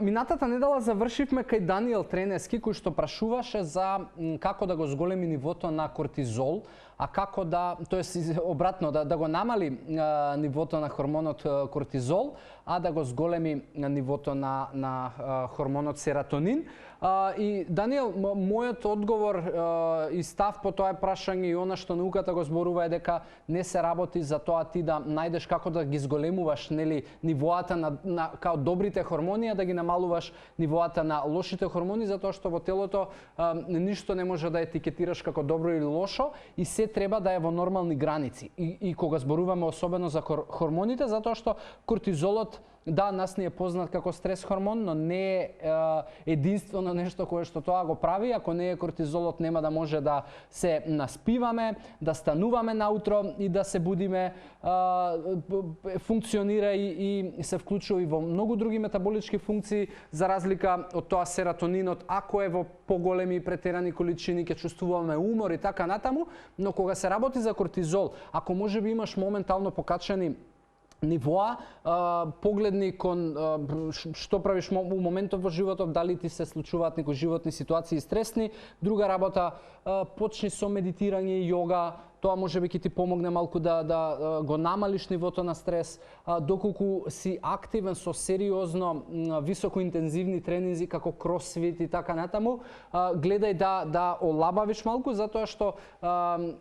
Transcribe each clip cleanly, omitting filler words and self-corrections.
Минатата недела завршивме кај Даниел Тренески, кој што прашуваше за како да го зголеми нивото на кортизол, а како да, тоест обратно, да го намали нивото на хормонот кортизол, а да го зголеми нивото на хормонот серотонин. И Даниел, мојот одговор и став по тоа прашање и она што науката го зборува е дека не се работи за тоа ти да најдеш како да ги зголемуваш, нели, нивоата на као добрите хормони, а да ги намалуваш нивоата на лошите хормони, затоа што во телото ништо не може да етикетираш како добро или лошо и се треба да е во нормални граници. И кога зборуваме особено за хормоните, затоа што кортизолот, да, нас ни е познат како стрес хормон, но не е единствено нешто кое што тоа го прави. Ако не е кортизолот, нема да може да се наспиваме, да стануваме наутро и да се будиме, функционира и се вклучува и во многу други метаболички функции, за разлика од тоа серотонинот, ако е во поголеми и претерани количини, ќе чувствуваме умор и така натаму, но кога се работи за кортизол, ако можеби имаш моментално покачени нивоа, погледни кон што правиш у моментот во животот, дали ти се случуваат некои животни ситуации стресни. Друга работа, почни со медитирање, йога, тоа можеби ќе ти помогне малку да го намалиш нивото на стрес, доколку си активен со сериозно високоинтензивни тренинзи како кросфит и така натаму, гледај да олабавиш малку, затоа што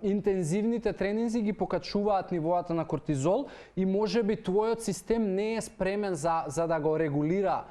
интензивните тренинзи ги покачуваат нивоата на кортизол и можеби твојот систем не е спремен за да го регулира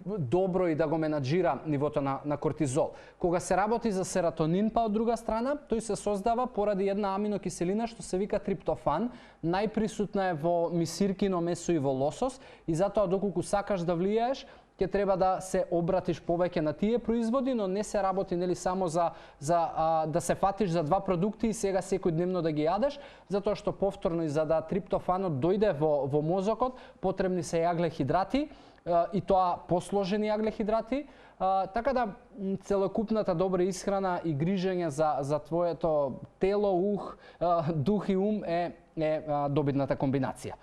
добро и да го менаџира нивото на кортизол. Кога се работи за серотонин, па од друга страна, тој се создава поради една аминокиселина што се вика триптофан. Најприсутна е во мисиркино месо и во лосос и затоа доколку сакаш да влијаеш, ќе треба да се обратиш повеќе на тие производи, но не се работи, нели, само за да се фатиш за два продукти и сега секојдневно да ги јадеш, затоа што повторно и за да триптофанот дојде во мозокот, потребни се јаглехидрати, и тоа посложени јаглехидрати, така да целокупната добра исхрана и грижење за твоето тело, дух и ум е добитната комбинација.